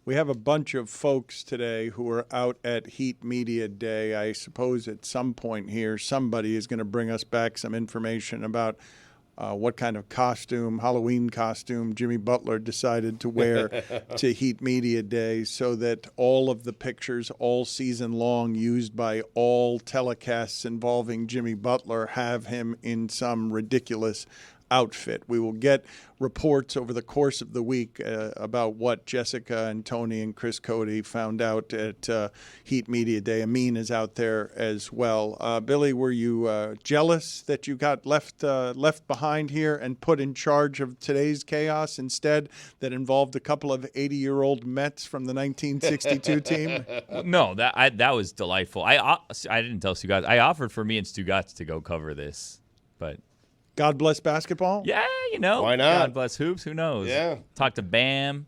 We have a bunch of folks today who are out at Heat Media Day. I suppose at some point here, somebody is going to bring us back some information about what kind of Halloween costume Jimmy Butler decided to wear to Heat Media Day so that all of the pictures all season long used by all telecasts involving Jimmy Butler have him in some ridiculous outfit. We will get reports over the course of the week about what Jessica and Tony and Chris Cody found out at Heat Media Day. Amin is out there as well. Billy, were you jealous that you got left behind here and put in charge of today's chaos instead that involved a couple of 80-year-old Mets from the 1962 team? No, that was delightful. I didn't tell Stugotz. I offered for me and Stugotz to go cover this, but God bless basketball? yeah, you know. Why not? God bless hoops. Who knows? Yeah. Talk to Bam.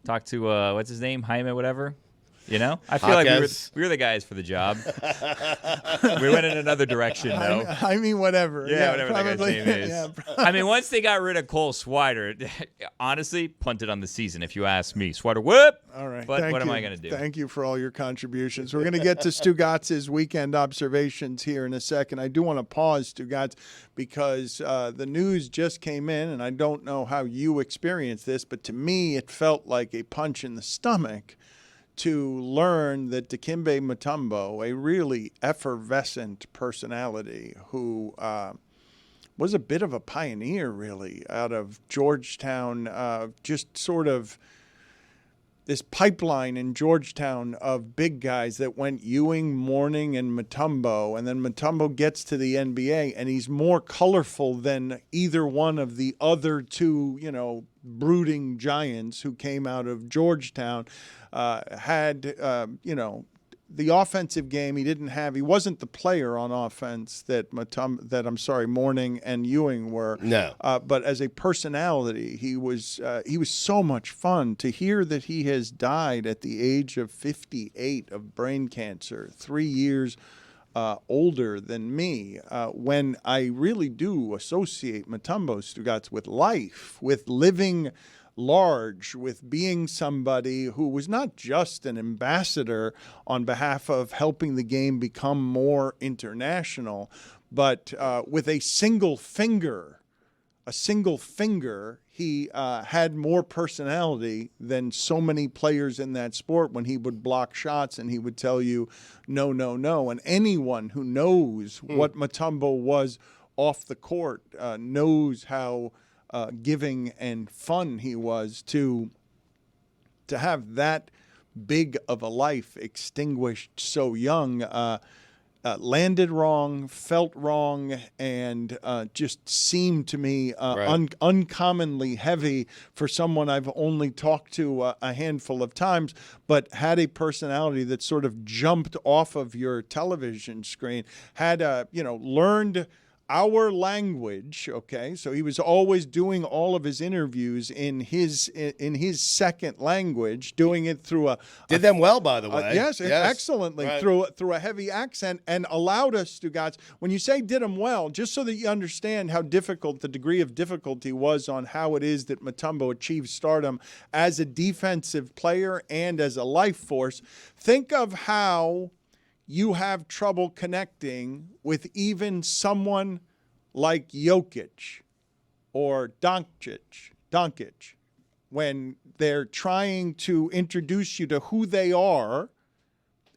Talk to, what's his name? Jaime, whatever. You know? I feel like we were the guys for the job. We went in another direction, though. I mean, whatever. Yeah, whatever probably. that guy's name is. Yeah, I mean, once they got rid of Cole Swider, honestly, punted on the season, if you ask me. Swider, whoop! All right. But what am I going to do? Thank you for all your contributions. We're going to get to Stugotz's weekend observations here in a second. I do want to pause, Stugotz, because the news just came in, and I don't know how you experienced this, but to me it felt like a punch in the stomach to learn that Dikembe Mutombo, a really effervescent personality who was a bit of a pioneer, really, out of Georgetown, just sort of this pipeline in Georgetown of big guys that went Ewing, Mourning, and Mutombo, and then Mutombo gets to the NBA, and he's more colorful than either one of the other two, brooding giants who came out of Georgetown. Had the offensive game he wasn't the player on offense that Mourning and Ewing were. No. But as a personality, he was so much fun. To hear that he has died at the age of 58 of brain cancer, 3 years older than me, when I really do associate Mutombo, Stugotz, with life, with living large, with being somebody who was not just an ambassador on behalf of helping the game become more international, but with a single finger, he had more personality than so many players in that sport when he would block shots and he would tell you, no, no, no. And anyone who knows what Mutombo was off the court knows how giving and fun he was. To have that big of a life extinguished so young landed wrong, felt wrong, and just seemed to me uncommonly heavy for someone I've only talked to a handful of times, but had a personality that sort of jumped off of your television screen, had learned our language, okay? So he was always doing all of his interviews in his second language, doing it through Did them well, by the way. Yes, excellently, right. through a heavy accent, and allowed us, Stugotz, when you say did him well, just so that you understand how difficult, the degree of difficulty was on how it is that Mutombo achieved stardom as a defensive player and as a life force. Think of how you have trouble connecting with even someone like Jokic or Doncic when they're trying to introduce you to who they are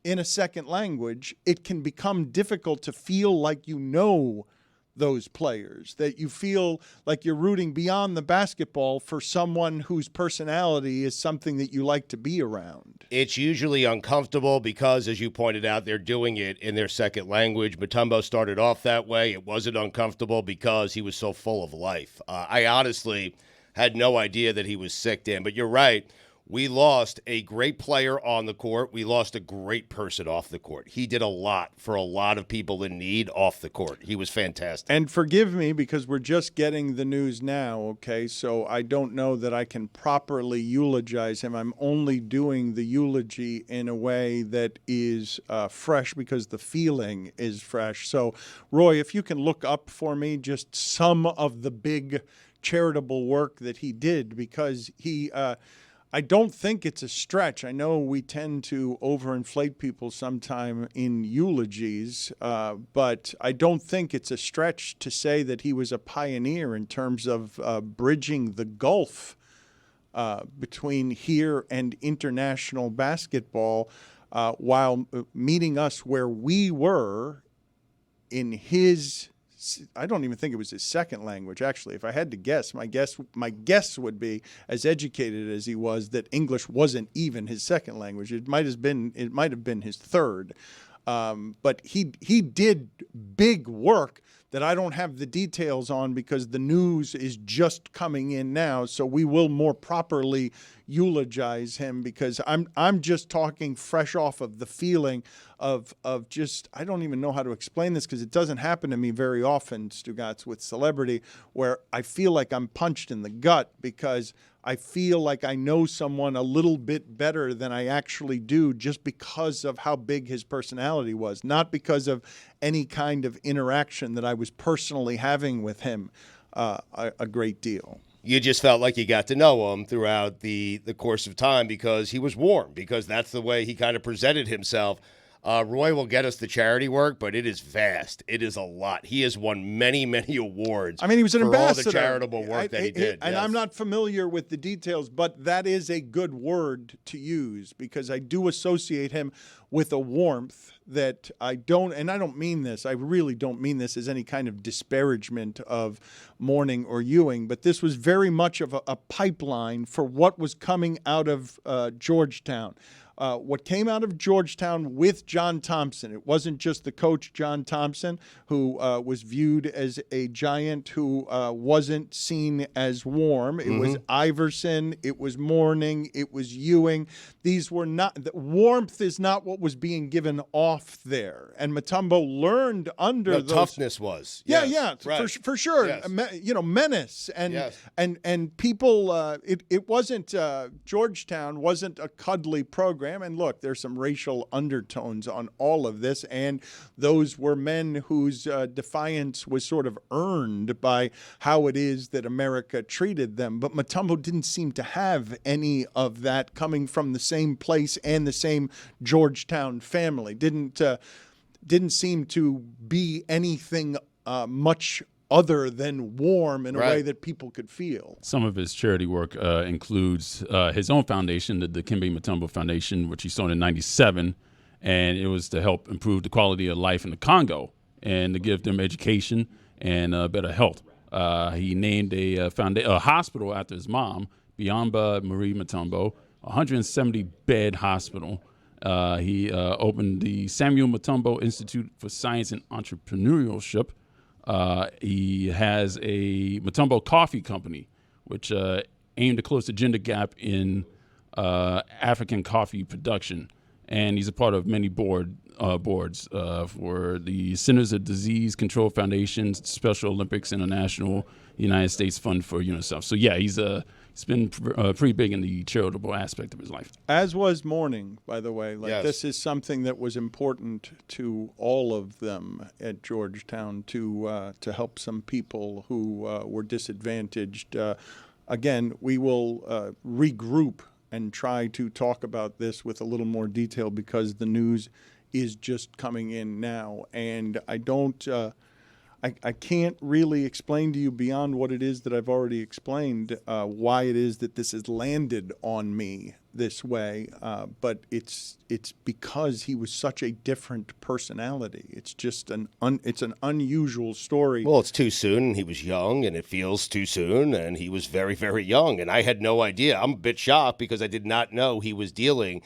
in a second language. It can become difficult to feel like you know those players, that you feel like you're rooting beyond the basketball for someone whose personality is something that you like to be around. It's usually uncomfortable because, as you pointed out, they're doing it in their second language. Mutombo started off that way. It wasn't uncomfortable because he was so full of life. I honestly had no idea that he was sick, Dan, but you're right. We lost a great player on the court. We lost a great person off the court. He did a lot for a lot of people in need off the court. He was fantastic. And forgive me because we're just getting the news now, okay? So I don't know that I can properly eulogize him. I'm only doing the eulogy in a way that is fresh because the feeling is fresh. So, Roy, if you can look up for me just some of the big charitable work that he did, because he I don't think it's a stretch. I know we tend to overinflate people sometime in eulogies, but I don't think it's a stretch to say that he was a pioneer in terms of bridging the gulf between here and international basketball while meeting us where we were in his, I don't even think it was his second language, actually. If I had to guess, my guess would be, as educated as he was, that English wasn't even his second language. It might have been his third. But he did big work that I don't have the details on because the news is just coming in now. So we will more properly eulogize him because I'm just talking fresh off of the feeling of just, I don't even know how to explain this because it doesn't happen to me very often, Stugotz, with celebrity, where I feel like I'm punched in the gut because I feel like I know someone a little bit better than I actually do just because of how big his personality was, not because of any kind of interaction that I was personally having with him a great deal. You just felt like you got to know him throughout the course of time because he was warm, because that's the way he kind of presented himself. Roy will get us the charity work, but it is vast. It is a lot. He has won many, many awards. I mean, he was an for ambassador. all the charitable work that he did. And yes. I'm not familiar with the details, but that is a good word to use because I do associate him with a warmth that I don't mean this. I really don't mean this as any kind of disparagement of Mourning or Ewing, but this was very much of a pipeline for what was coming out of Georgetown. What came out of Georgetown with John Thompson. It wasn't just the coach, John Thompson, who was viewed as a giant who wasn't seen as warm. It was Iverson. It was Mourning. It was Ewing. These were not, the warmth is not what was being given off there. And Mutombo learned under those. Toughness was. Yeah, yes. yeah, right. for sure. Yes. Menace. And yes. and people, it wasn't, Georgetown wasn't a cuddly program. And look, there's some racial undertones on all of this, and those were men whose defiance was sort of earned by how it is that America treated them. But Mutombo didn't seem to have any of that coming from the same place and the same Georgetown family. Didn't seem to be anything much other than warm in a way that people could feel. Some of his charity work includes his own foundation, the Dikembe Mutombo Foundation, which he started in '97, and it was to help improve the quality of life in the Congo and to give them education and better health. He named a hospital after his mom, Biamba Marie Mutombo, a 170-bed hospital. He opened the Samuel Mutombo Institute for Science and Entrepreneurship. He has a Mutombo Coffee Company, which aimed to close the gender gap in African coffee production. And he's a part of many boards for the Centers of Disease Control Foundation, Special Olympics International, United States Fund for UNICEF. So, yeah, he's been pretty big in the charitable aspect of his life. As was Mourning, by the way. Yes. This is something that was important to all of them at Georgetown to help some people who were disadvantaged. Again, we will regroup and try to talk about this with a little more detail because the news is just coming in now. And I can't really explain to you beyond what it is that I've already explained why it is that this has landed on me this way. But it's because he was such a different personality. It's just an unusual story. Well, it's too soon. He was young, and it feels too soon, and he was very, very young. And I had no idea. I'm a bit shocked because I did not know he was dealing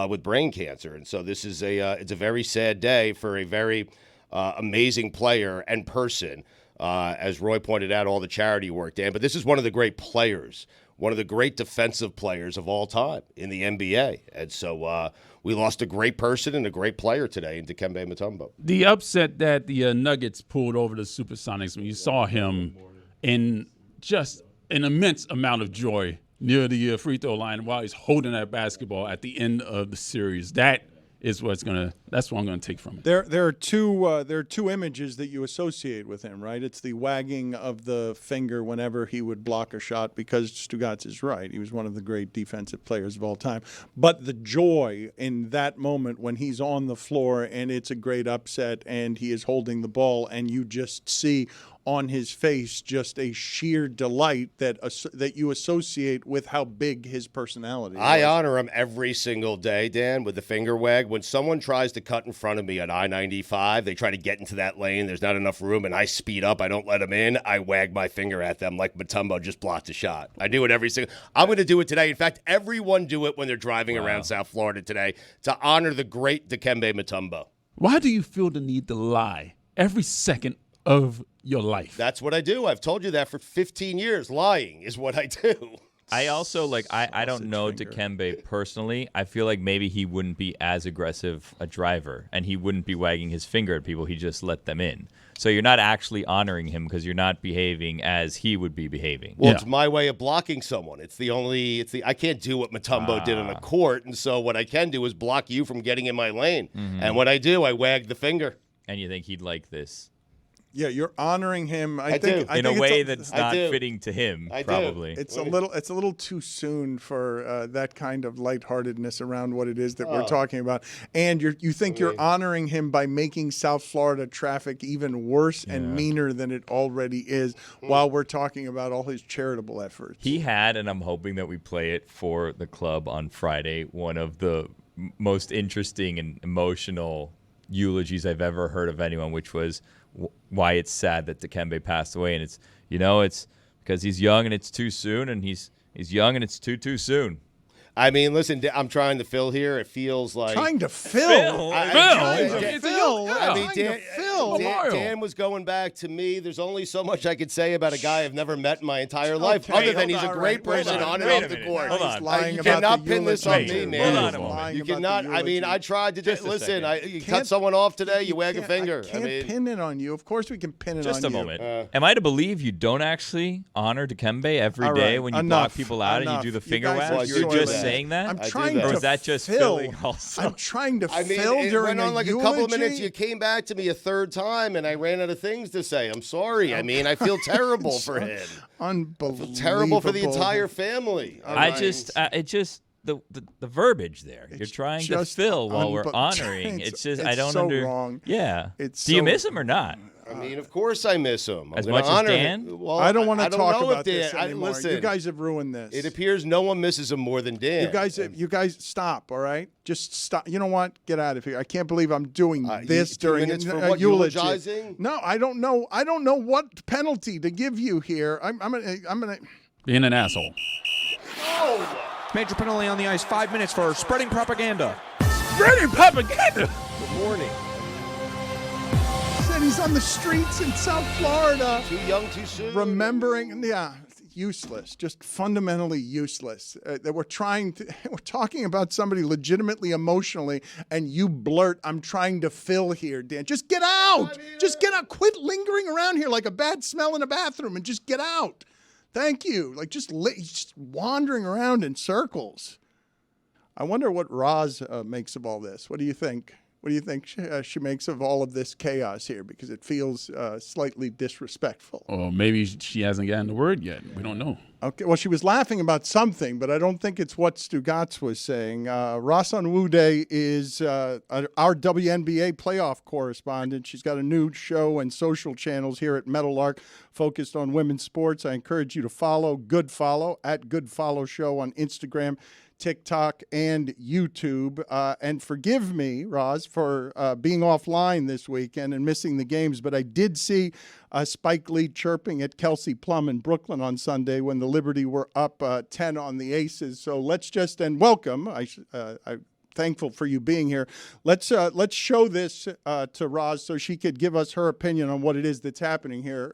with brain cancer. And so this is it's a very sad day for a very amazing player and person. As Roy pointed out, all the charity work, Dan. But this is one of the great players, one of the great defensive players of all time in the NBA. And so we lost a great person and a great player today in Dikembe Mutombo. The upset that the Nuggets pulled over the Supersonics, when you saw him in just an immense amount of joy near the free throw line while he's holding that basketball at the end of the series, that is that's what I'm gonna take from it. There are two images that you associate with him, right? It's the wagging of the finger whenever he would block a shot, because Stugotz is right. He was one of the great defensive players of all time. But the joy in that moment when he's on the floor and it's a great upset and he is holding the ball and you just see on his face just a sheer delight that you associate with how big his personality is. I honor him every single day, Dan, with the finger wag. When someone tries to cut in front of me on I-95, they try to get into that lane, there's not enough room, and I speed up, I don't let them in, I wag my finger at them like Mutombo just blocked a shot. I do it every single – I'm going to do it today. In fact, everyone do it when they're driving around South Florida today to honor the great Dikembe Mutombo. Why do you feel the need to lie every second of your life? That's what I do. I've told you that for 15 years. Lying is what I do. I also I don't know Dikembe personally. I feel like maybe he wouldn't be as aggressive a driver, and he wouldn't be wagging his finger at people. He just let them in. So you're not actually honoring him because you're not behaving as he would be behaving. Well, it's my way of blocking someone. I can't do what Mutombo did on a court, and so what I can do is block you from getting in my lane. Mm-hmm. And what I do, I wag the finger. And you think he'd like this? Yeah, you're honoring him. I think in a way that's not fitting to him. Probably. It's a little too soon for that kind of lightheartedness around what it is that we're talking about. And you think you're honoring him by making South Florida traffic even worse and meaner than it already is, while we're talking about all his charitable efforts. He had, and I'm hoping that we play it for the club on Friday, one of the most interesting and emotional eulogies I've ever heard of anyone, which was why it's sad that Dikembe passed away, and it's because he's young and it's too soon, and he's young and it's too soon. I mean, listen, I'm trying to fill here. It feels like trying to fill. Dan was going back to me. There's only so much I could say about a guy I've never met in my entire life, other than he's a great person on and off the court. Hold on. You cannot pin this on me, man. Hold on a moment. You cannot. I mean, I tried to listen. You cut someone off today, you wag a finger. I can't pin it on you. Of course, we can pin it on you. Just a moment. Am I to believe you don't actually honor Dikembe every day when you block people out and you do the finger wag? You're just saying that? I'm trying or is that just filling also? I'm trying to fill it during went on like eulogy. a couple of minutes. You came back to me a third time, and I ran out of things to say. I'm sorry. I mean, I feel terrible for him. Unbelievable. I feel terrible for the entire family. The verbiage there. You're trying to fill while we're honoring. It's just I don't wrong. Yeah. Do you miss him or not? I mean, of course I miss him. As much as Dan? Well, I don't want to talk about this anymore. Listen, you guys have ruined this. It appears no one misses him more than Dan. You guys stop, all right? Just stop. You know what? Get out of here. I can't believe I'm doing this during a eulogy. Eulogizing? No, I don't know. I don't know what penalty to give you here. I'm gonna being an asshole. Oh. Major penalty on the ice, 5 minutes for spreading propaganda. Spreading propaganda? Good morning. Said he's on the streets in South Florida. Too young, too soon. Remembering, useless, just fundamentally useless. That we're talking about somebody legitimately emotionally, and you blurt, "I'm trying to fill here, Dan." Just get out. Just get out. Quit lingering around here like a bad smell in a bathroom, and just get out. Thank you. Like just wandering around in circles. I wonder what Ros makes of all this. What do you think? What do you think she makes of all of this chaos here? Because it feels slightly disrespectful. Or maybe she hasn't gotten the word yet. We don't know. Okay. Well, she was laughing about something, but I don't think it's what Stugotz was saying. Ros Onwude is our WNBA Playoff Correspondent. She's got a new show and social channels here at Meadowlark focused on women's sports. I encourage you to follow at Good Follow Show on Instagram, TikTok, and YouTube. And forgive me, Ros, for being offline this weekend and missing the games, but I did see Spike Lee chirping at Kelsey Plum in Brooklyn on Sunday when the Liberty were up 10 on the Aces. So let's just, and welcome. I'm thankful for you being here. Let's show this to Ros so she could give us her opinion on what it is that's happening here.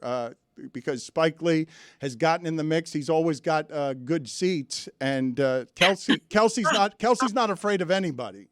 Because Spike Lee has gotten in the mix. He's always got good seats, and Kelsey's not afraid of anybody.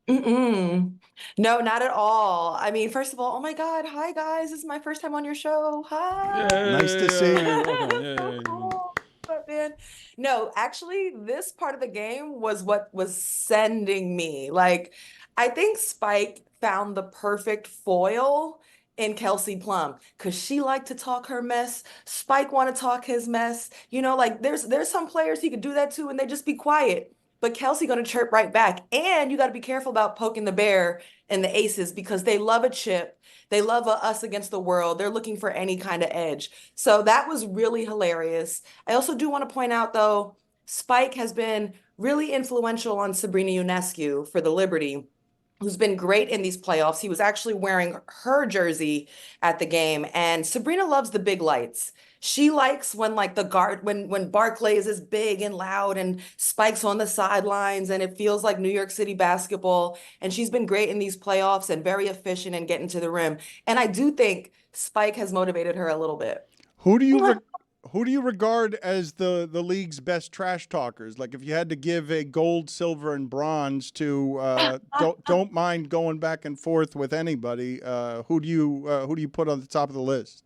No, not at all. I mean, first of all, oh my God, hi guys, this is my first time on your show. Hi. Nice to see you. So cool. What's up, man? No, actually, this part of the game was what was sending me. Like, I think Spike found the perfect foil in Kelsey Plum because she liked to talk her mess. Spike want to talk his mess. You know, like there's some players he could do that to and they just be quiet. But Kelsey gonna chirp right back. And you got to be careful about poking the bear and the aces because they love a chip. They love a us against the world. They're looking for any kind of edge. So that was really hilarious. I also do want to point out though, Spike has been really influential on Sabrina Ionescu for the Liberty, who's been great in these playoffs. He was actually wearing her jersey at the game, and Sabrina loves the big lights. She likes when like the guard when Barclays is big and loud and Spike's on the sidelines and it feels like New York City basketball. And she's been great in these playoffs and very efficient in getting to the rim. And I do think Spike has motivated her a little bit. Who do you regard as the league's best trash talkers? Like if you had to give a gold, silver, and bronze to don't mind going back and forth with anybody, who do you put on the top of the list?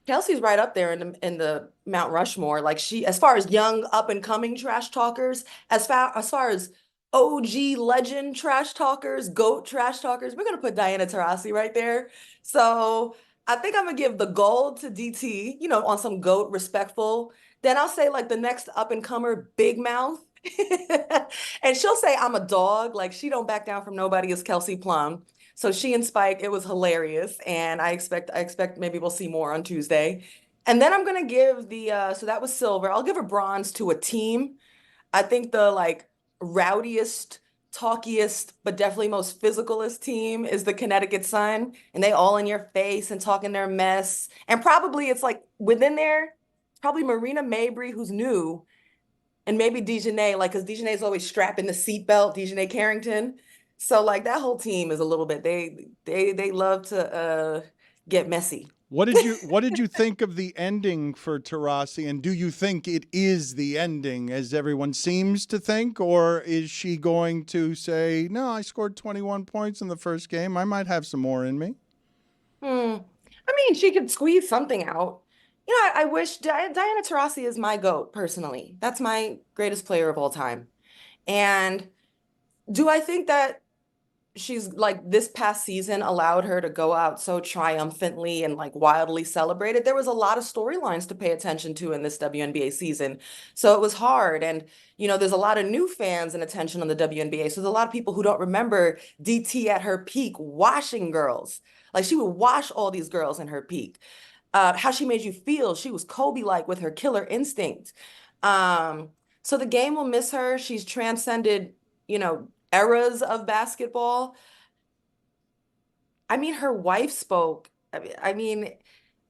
Kelsey's right up there in the Mount Rushmore. Like she, as far as young up and coming trash talkers, as far as OG legend trash talkers, GOAT trash talkers, we're gonna put Diana Taurasi right there. So I think I'm gonna give the gold to DT, you know, on some GOAT respectful. Then I'll say like the next up and comer, Big Mouth. And she'll say I'm a dog. Like she don't back down from nobody is Kelsey Plum. So she and Spike, it was hilarious. And I expect maybe we'll see more on Tuesday. And then I'm gonna give the so that was silver. I'll give a bronze to a team. I think the like rowdiest, talkiest, but definitely most physicalist team is the Connecticut Sun. And they all in your face and talking their mess. And probably it's like within there, probably Marina Mabry, who's new, and maybe Dejanay, like because Dejanay is always strapping the seatbelt, Dejanay Carrington. So like that whole team is a little bit they love to get messy. What did you think of the ending for Taurasi, and do you think it is the ending as everyone seems to think, or is she going to say, no, I scored 21 points in the first game, I might have some more in me? I mean, she could squeeze something out. You know, I wish Diana Taurasi is my GOAT personally. That's my greatest player of all time. And do I think that she's like this past season allowed her to go out so triumphantly and like wildly celebrated? There was a lot of storylines to pay attention to in this WNBA season. So it was hard. And, you know, there's a lot of new fans and attention on the WNBA. So there's a lot of people who don't remember DT at her peak washing girls. Like she would wash all these girls in her peak. How she made you feel. She was Kobe-like with her killer instinct. So the game will miss her. She's transcended, you know, eras of basketball. I mean, her wife spoke. I mean,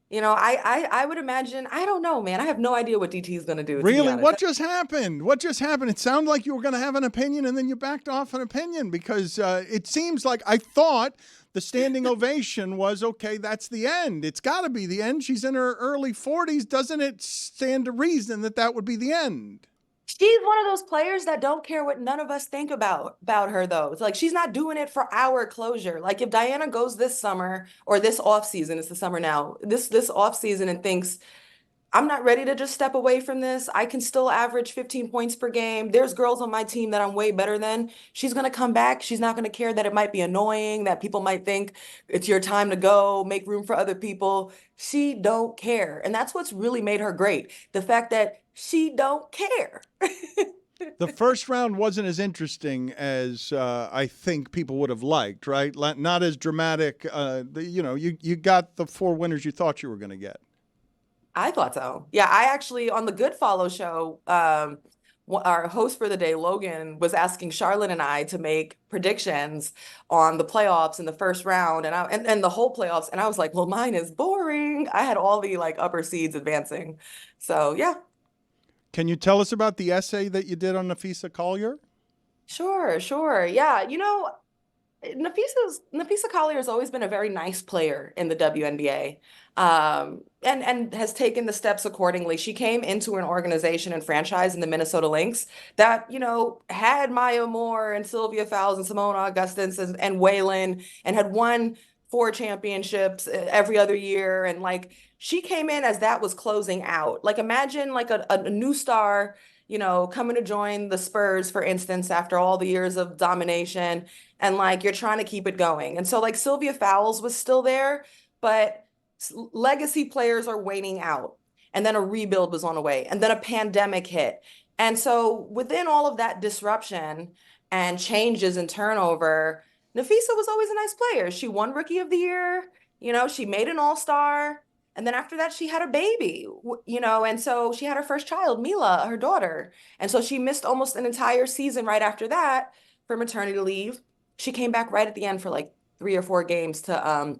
you know, I would imagine, I don't know, man. I have no idea what DT is going to do. Really? What just happened? What just happened? It sounded like you were going to have an opinion and then you backed off an opinion because it seems like I thought the standing ovation was, okay, that's the end. It's got to be the end. She's in her early 40s. Doesn't it stand to reason that that would be the end? She's one of those players that don't care what none of us think about her, though. It's like she's not doing it for our closure. Like if Diana goes this summer or this off season, it's the summer now, this off season and thinks, I'm not ready to just step away from this. I can still average 15 points per game. There's girls on my team that I'm way better than. She's going to come back. She's not going to care that it might be annoying, that people might think it's your time to go, make room for other people. She don't care. And that's what's really made her great. The fact that she don't care. The first round wasn't as interesting as I think people would have liked, right? Not as dramatic. You got the 4 winners you thought you were going to get. I thought so. Yeah, I actually, on the Good Follow show, our host for the day, Logan, was asking Charlotte and I to make predictions on the playoffs in the first round and the whole playoffs. And I was like, well, mine is boring. I had all the like upper seeds advancing. So, yeah. Can you tell us about the essay that you did on Napheesa Collier? Sure. Yeah, you know, Napheesa Collier has always been a very nice player in the WNBA, and has taken the steps accordingly. She came into an organization and franchise in the Minnesota Lynx that, you know, had Maya Moore and Sylvia Fowles and Simone Augustins and Waylon and had won 4 championships every other year. And like she came in as that was closing out. Like imagine like a new star coming to join the Spurs, for instance, after all the years of domination, and like you're trying to keep it going. And so like Sylvia Fowles was still there, but legacy players are waning out. And then a rebuild was on the way, and then a pandemic hit. And so within all of that disruption and changes and turnover, Napheesa was always a nice player. She won Rookie of the Year, she made an All-Star. And then after that, she had a baby, and so she had her first child, Mila, her daughter. And so she missed almost an entire season right after that for maternity leave. She came back right at the end for like 3 or 4 games to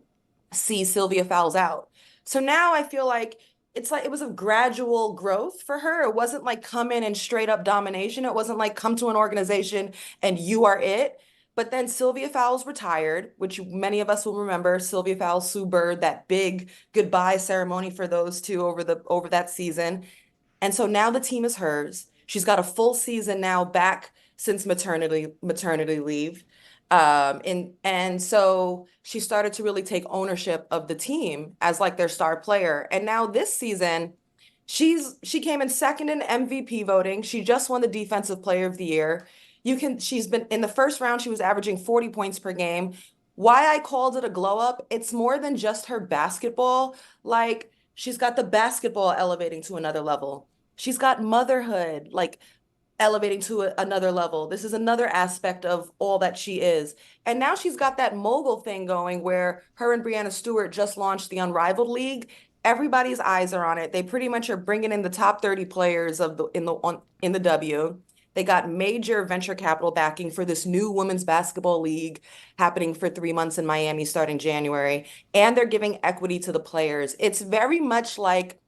see Sylvia Fowles out. So now I feel like it's like it was a gradual growth for her. It wasn't like come in and straight up domination. It wasn't like come to an organization and you are it. But then Sylvia Fowles retired, which many of us will remember. Sylvia Fowles, Sue Bird, that big goodbye ceremony for those two over that season. And so now the team is hers. She's got a full season now back since maternity leave. And so she started to really take ownership of the team as like their star player. And now this season, she came in second in MVP voting. She just won the Defensive Player of the Year. She's been in the first round, she was averaging 40 points per game. Why I called it a glow up, it's more than just her basketball. Like she's got the basketball elevating to another level. She's got motherhood, like elevating to another level. This is another aspect of all that she is. And now she's got that mogul thing going where her and Breanna Stewart just launched the Unrivaled League. Everybody's eyes are on it. They pretty much are bringing in the top 30 players in the W. They got major venture capital backing for this new women's basketball league happening for 3 months in Miami starting January. And they're giving equity to the players. It's very much like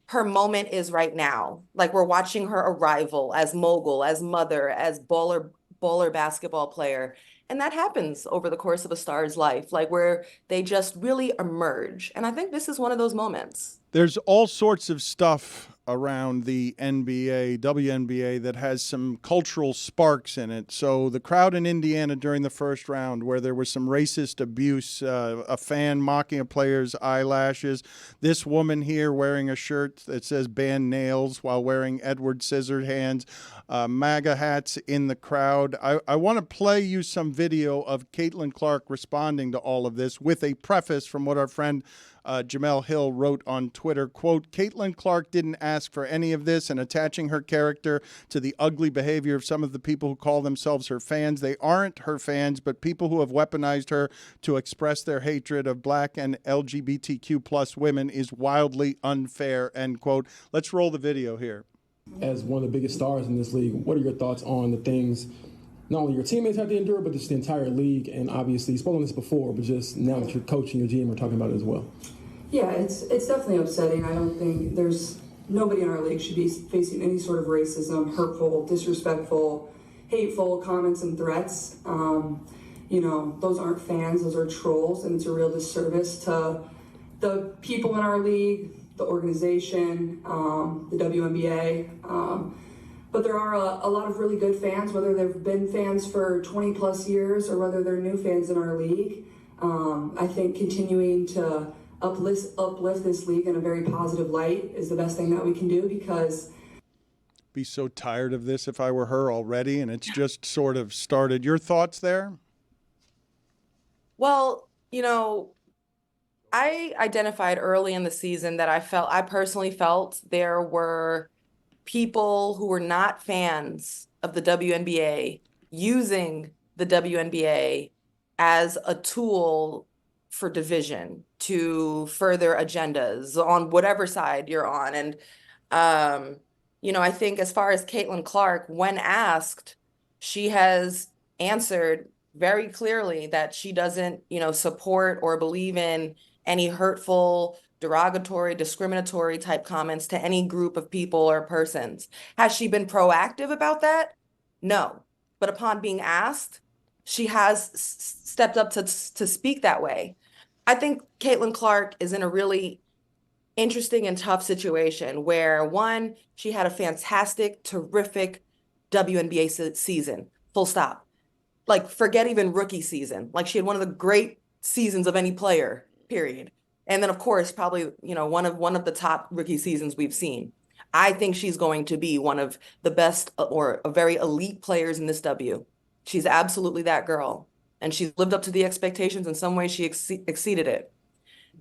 her moment is right now. Like we're watching her arrival as mogul, as mother, as baller basketball player. And that happens over the course of a star's life, like where they just really emerge. And I think this is one of those moments. There's all sorts of stuff around the NBA, WNBA, that has some cultural sparks in it. So the crowd in Indiana during the first round where there was some racist abuse, a fan mocking a player's eyelashes, this woman here wearing a shirt that says ban nails while wearing Edward Scissorhands, MAGA hats in the crowd. I want to play you some video of Caitlin Clark responding to all of this with a preface from what our friend Jamel Hill wrote on Twitter, quote, Caitlin Clark didn't ask for any of this, and attaching her character to the ugly behavior of some of the people who call themselves her fans. They aren't her fans, but people who have weaponized her to express their hatred of black and LGBTQ plus women is wildly unfair, end quote. Let's roll the video here. As one of the biggest stars in this league, what are your thoughts on the things not only your teammates have to endure, but just the entire league? And obviously, you've spoken on this before, but just now that you're coaching your GM, we're talking about it as well. Yeah, it's definitely upsetting. I don't think nobody in our league should be facing any sort of racism, hurtful, disrespectful, hateful comments and threats. Those aren't fans, those are trolls, and it's a real disservice to the people in our league, the organization, the WNBA. But there are a lot of really good fans, whether they've been fans for 20 plus years or whether they're new fans in our league. I think continuing to uplift this league in a very positive light is the best thing that we can do, because Be so tired of this if I were her already, and it's just sort of started. Your thoughts there? Well, I identified early in the season that I personally felt there were people who were not fans of the WNBA using the WNBA as a tool for division to further agendas on whatever side you're on. And, I think as far as Caitlin Clark, when asked, she has answered very clearly that she doesn't, support or believe in any hurtful, derogatory, discriminatory type comments to any group of people or persons. Has she been proactive about that? No. But upon being asked, she has stepped up to speak that way. I think Caitlin Clark is in a really interesting and tough situation where, one, she had a fantastic, terrific WNBA season, full stop. Like, forget even rookie season. Like, she had one of the great seasons of any player, period. And then, of course, probably, one of the top rookie seasons we've seen. I think she's going to be one of the best or a very elite players in this W. She's absolutely that girl. And she's lived up to the expectations. In some ways, she exceeded it.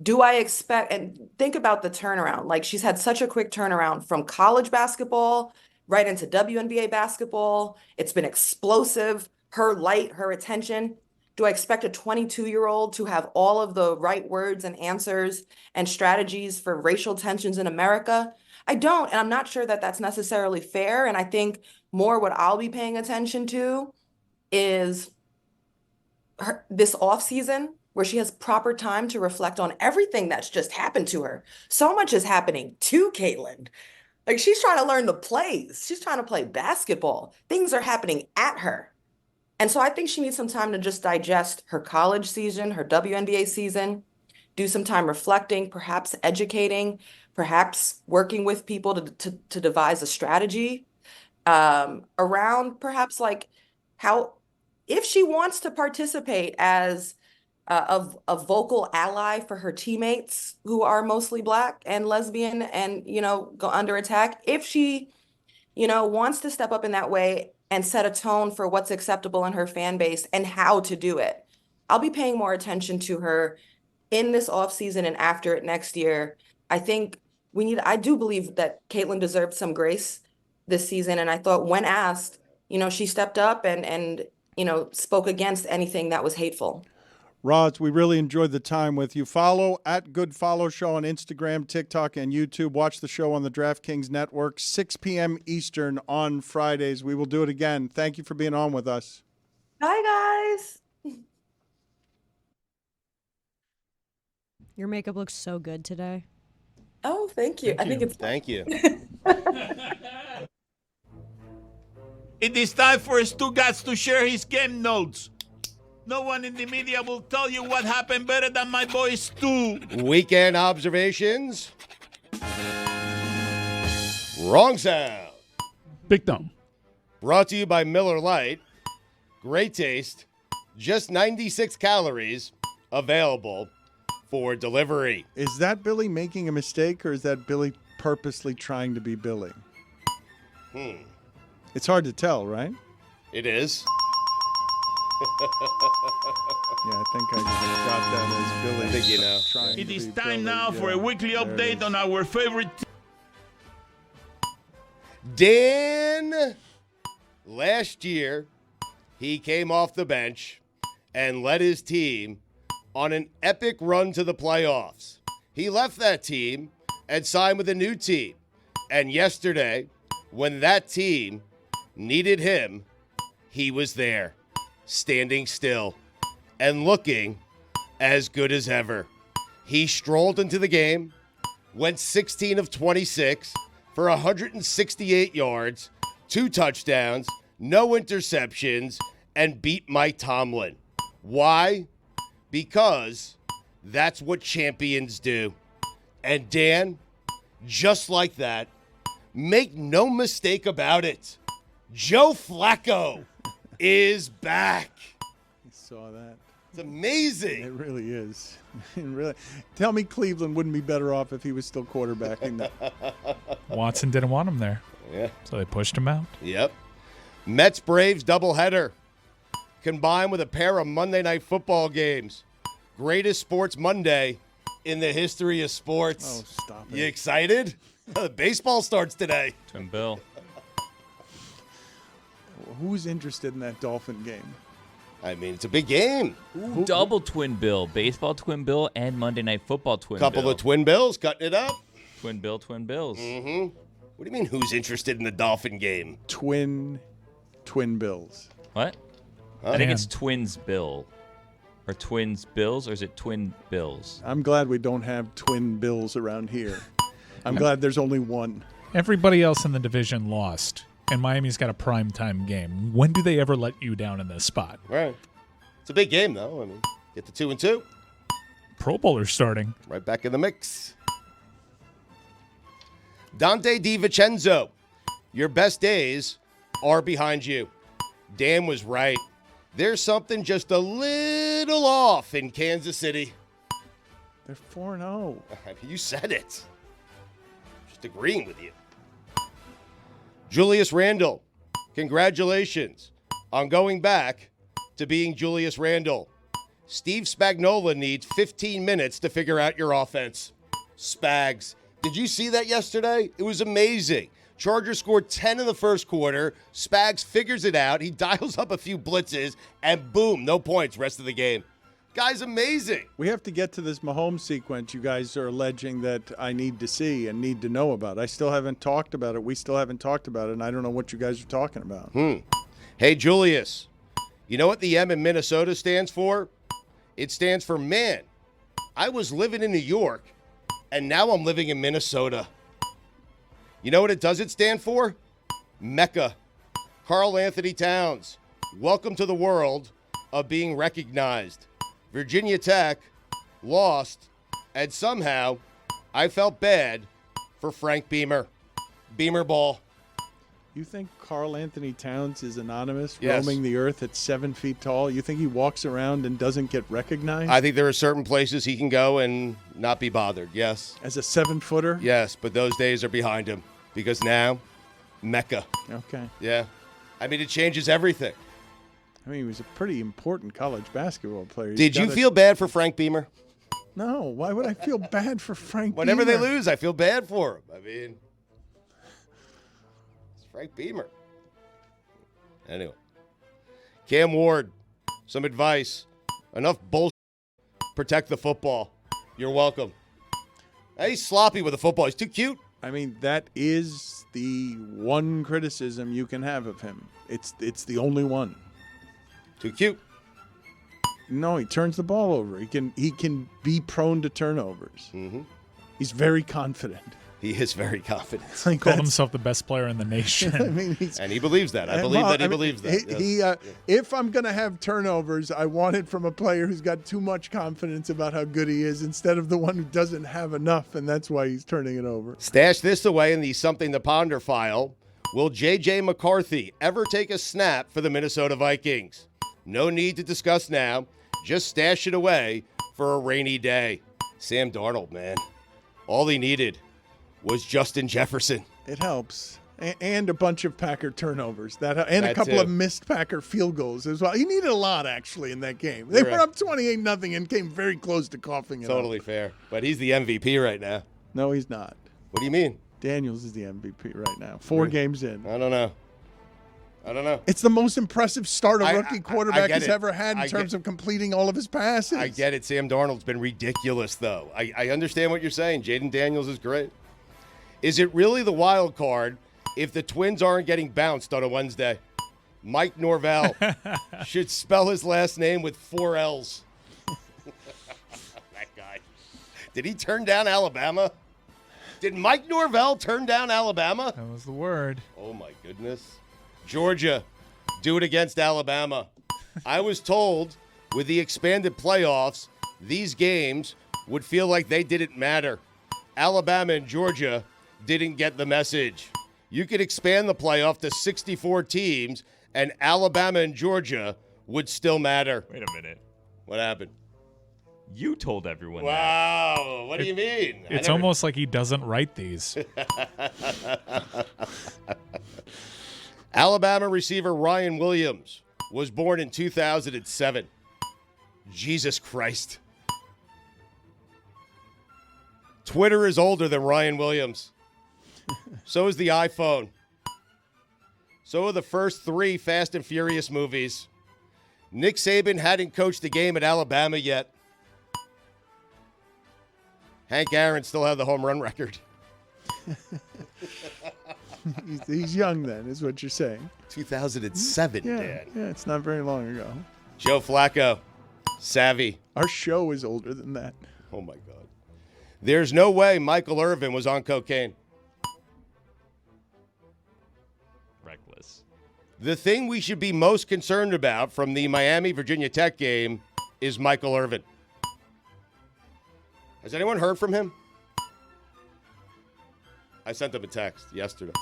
Do I expect, and think about the turnaround. Like, she's had such a quick turnaround from college basketball right into WNBA basketball. It's been explosive, her light, her attention. Do I expect a 22-year-old to have all of the right words and answers and strategies for racial tensions in America? I don't, and I'm not sure that that's necessarily fair. And I think more what I'll be paying attention to is this off season where she has proper time to reflect on everything that's just happened to her. So much is happening to Caitlin. Like, she's trying to learn the plays. She's trying to play basketball. Things are happening at her. And so I think she needs some time to just digest her college season, her WNBA season, do some time reflecting, perhaps educating, perhaps working with people to devise a strategy around perhaps like how, if she wants to participate as a vocal ally for her teammates who are mostly Black and lesbian and, go under attack, if she, wants to step up in that way and set a tone for what's acceptable in her fan base and how to do it, I'll be paying more attention to her in this offseason and after it next year. I think I do believe that Caitlin deserved some grace this season. And I thought when asked, she stepped up and spoke against anything that was hateful. Ros, we really enjoyed the time with you. Follow at Good Follow Show on Instagram, TikTok, and YouTube. Watch the show on the DraftKings Network, 6 p.m. Eastern on Fridays. We will do it again. Thank you for being on with us. Bye, guys. Your makeup looks so good today. Oh, thank you. I think it's Thank you. It is time for Stugotz to share his game notes. No one in the media will tell you what happened better than my boy Stu. Weekend observations. Wrong sound. Big thumb. Brought to you by Miller Lite. Great taste. Just 96 calories. Available for delivery. Is that Billy making a mistake, or is that Billy purposely trying to be Billy? It's hard to tell, right? It is. Yeah, I think I got that as Billy. I think you know. Trying It to is be time Billy. now for Yeah, a weekly there it update is. on our favorite team. Dan, last year, he came off the bench and led his team on an epic run to the playoffs. He left that team and signed with a new team. And yesterday, when that team needed him, he was there, standing still and looking as good as ever. He strolled into the game, went 16 of 26 for 168 yards, 2 touchdowns, no interceptions, and beat Mike Tomlin. Why? Because that's what champions do. And Dan, just like that, make no mistake about it, Joe Flacco is back. I saw that. It's amazing. It really is. It really. Tell me Cleveland wouldn't be better off if he was still quarterbacking that. Watson didn't want him there. Yeah. So they pushed him out. Yep. Mets Braves doubleheader combined with a pair of Monday Night Football games. Greatest sports Monday in the history of sports. Oh, stop it. You excited? The baseball starts today. Twin Bill. Who's interested in that Dolphin game? I mean, it's a big game. Ooh, double Twin Bill. Baseball Twin Bill and Monday Night Football Twin Bill. Couple of Twin Bills cutting it up. Twin Bills. Mm-hmm. What do you mean, who's interested in the Dolphin game? Twin Bills. What? I think it's Twins Bill. Or Twins Bills, or is it Twin Bills? I'm glad we don't have Twin Bills around here. I'm glad there's only one. Everybody else in the division lost, and Miami's got a primetime game. When do they ever let you down in this spot? Right. It's a big game, though. I mean, get the 2-2. Pro Bowlers starting. Right back in the mix. Dante DiVincenzo, your best days are behind you. Dan was right. There's something just a little off in Kansas City. They're 4-0. You said it. Just agreeing with you. Julius Randle, congratulations on going back to being Julius Randle. Steve Spagnuolo needs 15 minutes to figure out your offense. Spags. Did you see that yesterday? It was amazing. Chargers scored 10 in the first quarter. Spags figures it out. He dials up a few blitzes, and boom, no points rest of the game. Guy's amazing. We have to get to this Mahomes sequence you guys are alleging that I need to see and need to know about. I still haven't talked about it. We still haven't talked about it, and I don't know what you guys are talking about. Hey, Julius, you know what the M in Minnesota stands for? It stands for, man, I was living in New York, and now I'm living in Minnesota. You know what it doesn't stand for? Mecca. Karl Anthony Towns, welcome to the world of being recognized. Virginia Tech lost, and somehow I felt bad for Frank Beamer. Beamer ball. You think Karl Anthony Towns is anonymous, Yes. roaming the earth at 7 feet tall? You think he walks around and doesn't get recognized? I think there are certain places he can go and not be bothered, yes. As a 7-footer? Yes, but those days are behind him because now, Mecca. Okay. Yeah. I mean, it changes everything. I mean, he was a pretty important college basketball player. He's Did you got a- feel bad for Frank Beamer? No. Why would I feel bad for Frank Whenever they Beamer? lose, I feel bad for him. I mean, it's Frank Beamer. Anyway. Cam Ward, some advice. Enough bullshit. Protect the football. You're welcome. He's sloppy with the football. He's too cute. I mean, that is the one criticism you can have of him. It's the only one. Too cute. No, he turns the ball over. He can be prone to turnovers. Mm-hmm. He's very confident. He is very confident. Like Called that's- himself the best player in the nation. I mean, And he believes that. I believe that he believes that. Yes. If I'm going to have turnovers, I want it from a player who's got too much confidence about how good he is instead of the one who doesn't have enough, and that's why he's turning it over. Stash this away in the Something to Ponder file. Will J.J. McCarthy ever take a snap for the Minnesota Vikings? No need to discuss now. Just stash it away for a rainy day. Sam Darnold, man. All he needed was Justin Jefferson. It helps. And a bunch of Packer turnovers. And a couple too. of missed Packer field goals as well. He needed a lot, actually, in that game. They You're were right. up 28-0 and came very close to coughing it up. Totally fair. But he's the MVP right now. No, he's not. What do you mean? Daniels is the MVP right now. 4 games in. I don't know. It's the most impressive start a rookie I quarterback get has it. ever had in terms of completing all of his passes. I get it. Sam Darnold's been ridiculous, though. I understand what you're saying. Jaden Daniels is great. Is it really the wild card if the Twins aren't getting bounced on a Wednesday? Mike Norvell should spell his last name with 4 L's. That guy. Did he turn down Alabama? Did Mike Norvell turn down Alabama? That was the word. Oh, my goodness. Georgia, do it against Alabama. I was told with the expanded playoffs, these games would feel like they didn't matter. Alabama and Georgia didn't get the message. You could expand the playoff to 64 teams, and Alabama and Georgia would still matter. Wait a minute. What happened? You told everyone that. Wow. What do you mean? It's almost like he doesn't write these. Alabama receiver Ryan Williams was born in 2007. Jesus Christ. Twitter is older than Ryan Williams. So is the iPhone. So are the first 3 Fast and Furious movies. Nick Saban hadn't coached the game at Alabama yet. Hank Aaron still had the home run record. He's young then, is what you're saying. 2007, Yeah, Dan. yeah, it's not very long ago. Joe Flacco, savvy. Our show is older than that. Oh, my God. There's no way Michael Irvin was on cocaine. Reckless. The thing we should be most concerned about from the Miami-Virginia Tech game is Michael Irvin. Has anyone heard from him? I sent him a text yesterday.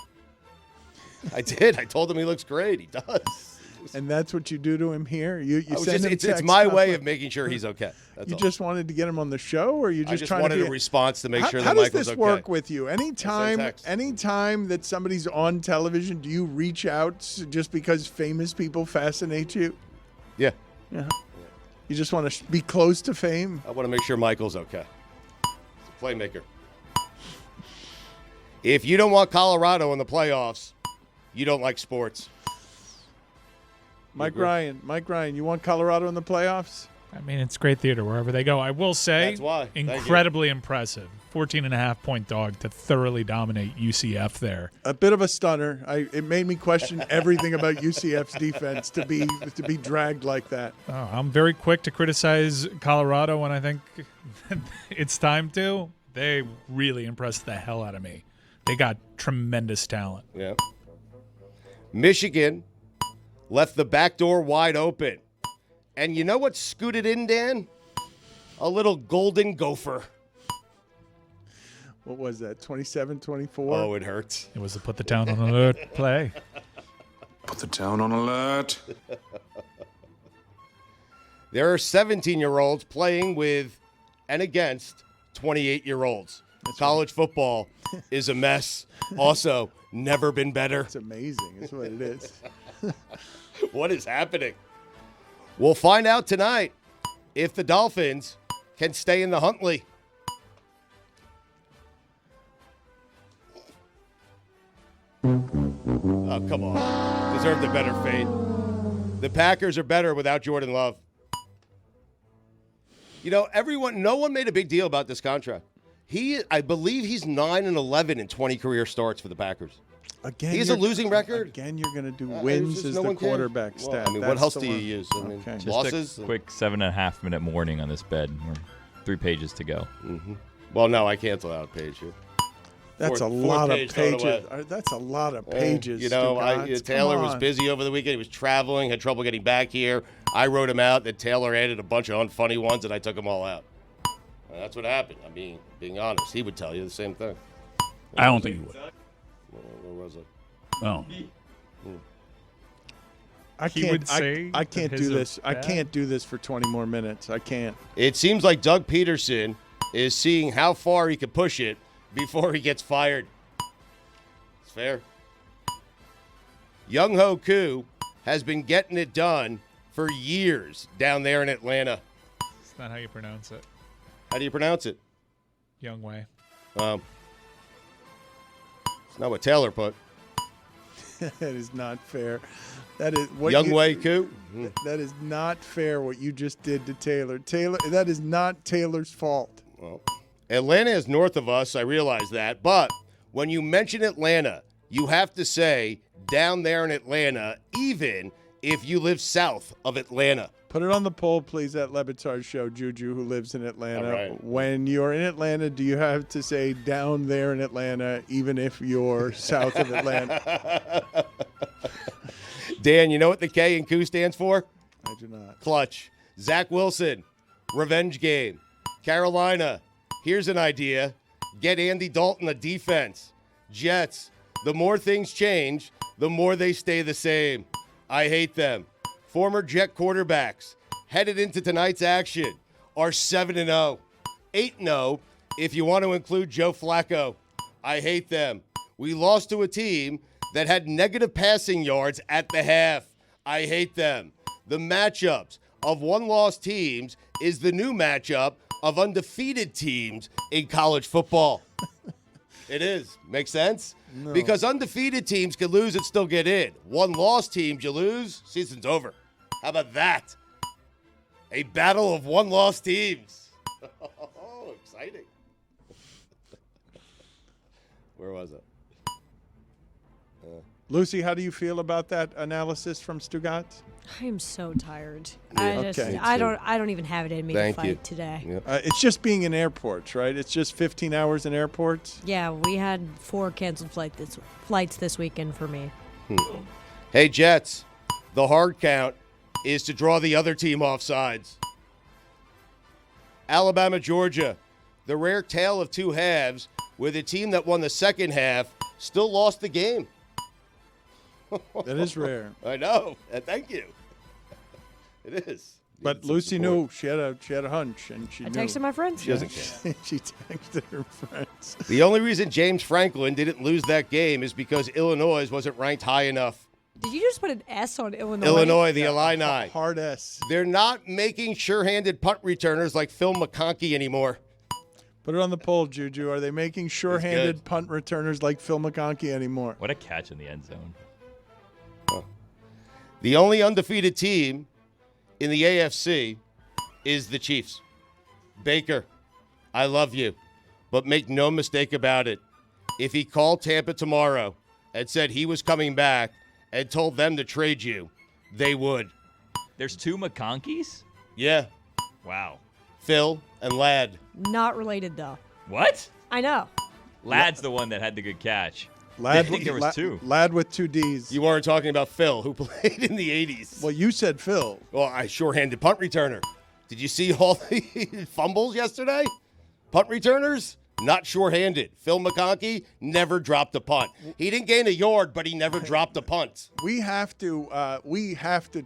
I did. I told him he looks great. He does. And that's what you do to him here? You send him it's text my stuff way like- of making sure he's okay. That's You all. just wanted to get him on the show, or you I just just trying wanted to be a response to make sure how that does Michael's this okay. work with you? text. Anytime that somebody's on television, do you reach out just because famous people fascinate you? Yeah. Yeah. You just want to be close to fame? I want to make sure Michael's okay. He's a playmaker. If you don't want Colorado in the playoffs, you don't like sports. Mike Ryan, you want Colorado in the playoffs? I mean, it's great theater wherever they go. I will say, That's why. Thank you. incredibly impressive. 14.5-point dog to thoroughly dominate UCF there. A bit of a stunner. It made me question everything about UCF's defense to be dragged like that. Oh, I'm very quick to criticize Colorado when I think it's time to. They really impressed the hell out of me. They got tremendous talent. Yeah. Michigan left the back door wide open. And you know what scooted in, Dan? A little golden gopher. What was that, 27-24? Oh, it hurts. It was to put the town on alert play. Put the town on alert. There are 17-year-olds playing with and against 28-year-olds. College football is a mess. Also, never been better. It's amazing. That's what it is. What is happening? We'll find out tonight if the Dolphins can stay in the Huntley. Oh, come on. Deserved a better fate. The Packers are better without Jordan Love. You know, no one made a big deal about this contract. I believe he's 9-11 in 20 career starts for the Packers. Again, he has a losing record. Again, you're going to do wins as the quarterback stat. I mean, what else do you use? I mean, Okay. Just losses? a quick 7.5-minute warning on this bed. We're 3 pages to go. Mm-hmm. Well, no, I canceled out a page here. That's a lot of pages. That's a lot of pages. You know, Stugotz. Taylor Come was on. busy over the weekend. He was traveling, had trouble getting back here. I wrote him out. Then Taylor added a bunch of unfunny ones, and I took them all out. And that's what happened. I mean, being honest, he would tell you the same thing. I don't think he would. Where was it? Oh. I He can't. would say I can't that do his are this. I bad? can't do this for 20 more minutes. I can't. It seems like Doug Peterson is seeing how far he can push it before he gets fired. It's fair. Young Ho Koo has been getting it done for years down there in Atlanta. It's not how you pronounce it. How do you pronounce it? Young Way. It's not what Taylor put. That is not fair. That is what Young Wei Koo. That is not fair what you just did to Taylor. That is not Taylor's fault. Well, Atlanta is north of us. I realize that. But when you mention Atlanta, you have to say down there in Atlanta, even if you live south of Atlanta. Put it on the poll, please, at LeBatardShow, Juju, who lives in Atlanta. All right. When you're in Atlanta, do you have to say down there in Atlanta, even if you're south of Atlanta? Dan, you know what the K in Koo stands for? I do not. Clutch. Zach Wilson, revenge game. Carolina, here's an idea. Get Andy Dalton a defense. Jets, the more things change, the more they stay the same. I hate them. Former Jet quarterbacks headed into tonight's action are 7-0. 8-0 if you want to include Joe Flacco. I hate them. We lost to a team that had negative passing yards at the half. I hate them. The matchups of one-loss teams is the new matchup of undefeated teams in college football. It is. Make sense? No. Because undefeated teams can lose and still get in. One-loss teams, you lose, season's over. How about that? A battle of one-loss teams. Oh, exciting. Where was it? Lucy, how do you feel about that analysis from Stugotz? I am so tired. Yeah, okay. I don't even have it in me Thank to fight you. today. Yep. It's just being in airports, right? It's just 15 hours in airports. Yeah, we had 4 canceled flights this weekend for me. Hey, Jets, the hard count is to draw the other team off sides. Alabama, Georgia, the rare tale of two halves where the team that won the second half still lost the game. That is rare. I know. Thank you. It is. But Lucy knew she had a hunch, and she I knew. texted my friends. She doesn't care. She texted her friends. The only reason James Franklin didn't lose that game is because Illinois wasn't ranked high enough. Did you just put an S on Illinois? Illinois, the Illini. Hard S. They're not making sure-handed punt returners like Phil McConkey anymore. Put it on the poll, Juju. Are they making sure-handed punt returners like Phil McConkey anymore? What a catch in the end zone. The only undefeated team in the AFC is the Chiefs. Baker, I love you, but make no mistake about it. If he called Tampa tomorrow and said he was coming back and told them to trade you, they would. There's 2 McConkeys? Yeah. Wow. Phil and Ladd. Not related, though. What? I know. Ladd's the one that had the good catch. Lad, I think there was 2. Lad with 2 Ds. You weren't talking about Phil, who played in the 80s. Well, you said Phil. Well, I sure-handed punt returner. Did you see all the fumbles yesterday? Punt returners, not sure-handed. Phil McConkey never dropped a punt. He didn't gain a yard, but he never dropped a punt. We have to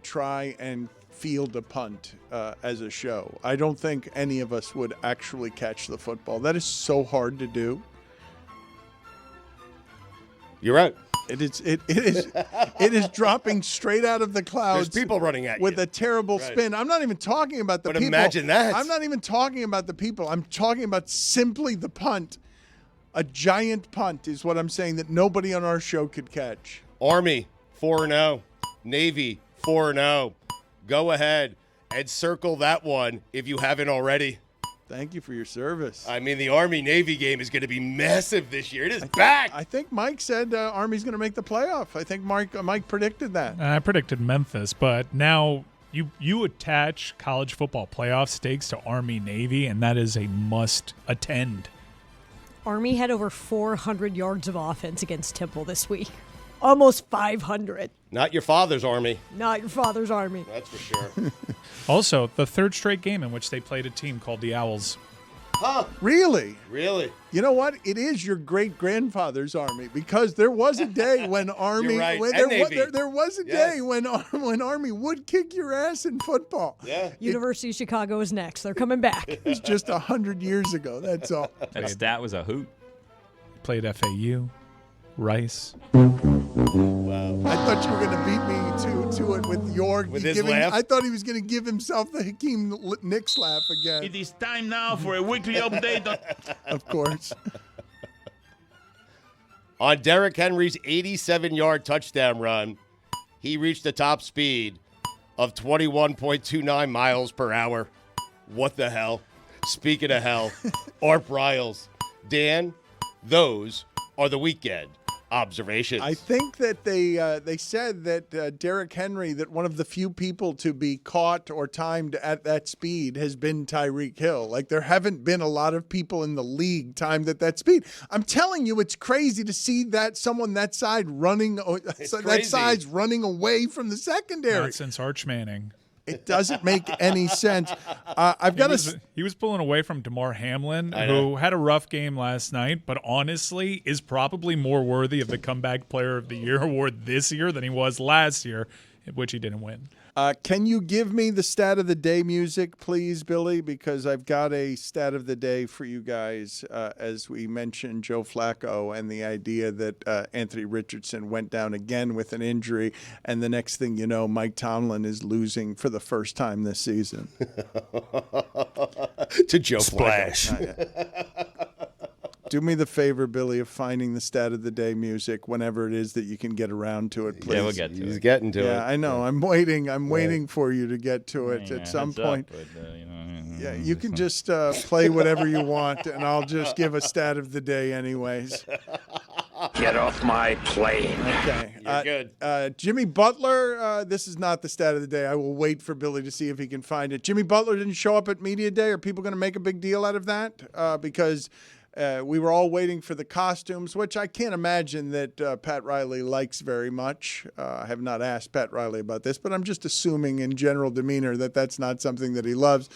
try and field a punt as a show. I don't think any of us would actually catch the football. That is so hard to do. You're right. It is dropping straight out of the clouds. There's people running at you with a terrible spin. I'm not even talking about the people. Imagine that. I'm not even talking about the people. I'm talking about simply the punt. A giant punt is what I'm saying that nobody on our show could catch. Army 4-0, Navy 4-0. Go ahead and circle that one if you haven't already. Thank you for your service. I mean, the Army-Navy game is going to be massive this year. It is back. I think Mike said Army's going to make the playoff. I think Mike predicted that. I predicted Memphis, but now you attach college football playoff stakes to Army-Navy, and that is a must-attend. Army had over 400 yards of offense against Temple this week. Almost 500. Not your father's Army. Not your father's Army. That's for sure. Also, the 3rd straight game in which they played a team called the Owls. Huh? Really? Really? You know what? It is your great-grandfather's Army because there was a day when Army You're right. there was a day when Army would kick your ass in football. Yeah. University of Chicago is next. They're coming back. It was just 100 years ago. That's all. That stat was a hoot. Played FAU, Rice. Wow. I thought you were going to beat me to it with your his laugh. I thought he was going to give himself the Hakeem Nicks laugh again. It is time now for a weekly update. Of course. On Derrick Henry's 87-yard touchdown run, he reached a top speed of 21.29 miles per hour. What the hell? Speaking of hell, Art Briles. Dan, those are the weekend observations. I think that they said that Derrick Henry, that one of the few people to be caught or timed at that speed has been Tyreek Hill. Like there haven't been a lot of people in the league timed at that speed. I'm telling you, it's crazy to see that someone that side running that side's running away from the secondary. Not since Arch Manning. It doesn't make any sense. He was pulling away from DeMar Hamlin, who had a rough game last night, but honestly is probably more worthy of the Comeback Player of the Year award this year than he was last year, which he didn't win. Can you give me the stat of the day music, please, Billy? Because I've got a stat of the day for you guys. As we mentioned, Joe Flacco and the idea that Anthony Richardson went down again with an injury, and the next thing you know, Mike Tomlin is losing for the first time this season. To Joe Flacco. Do me the favor, Billy, of finding the stat of the day music whenever it is that you can get around to it, please. Yeah, we'll get to it. He's getting to it. Yeah, I know. I'm waiting. I'm waiting for you to get to it at some point. Yeah, you can just play whatever you want, and I'll just give a stat of the day anyways. Get off my plane. Okay. You're good. Jimmy Butler, this is not the stat of the day. I will wait for Billy to see if he can find it. Jimmy Butler didn't show up at Media Day. Are people going to make a big deal out of that? Because We were all waiting for the costumes, which I can't imagine that Pat Riley likes very much. I have not asked Pat Riley about this, but I'm just assuming in general demeanor that that's not something that he loves.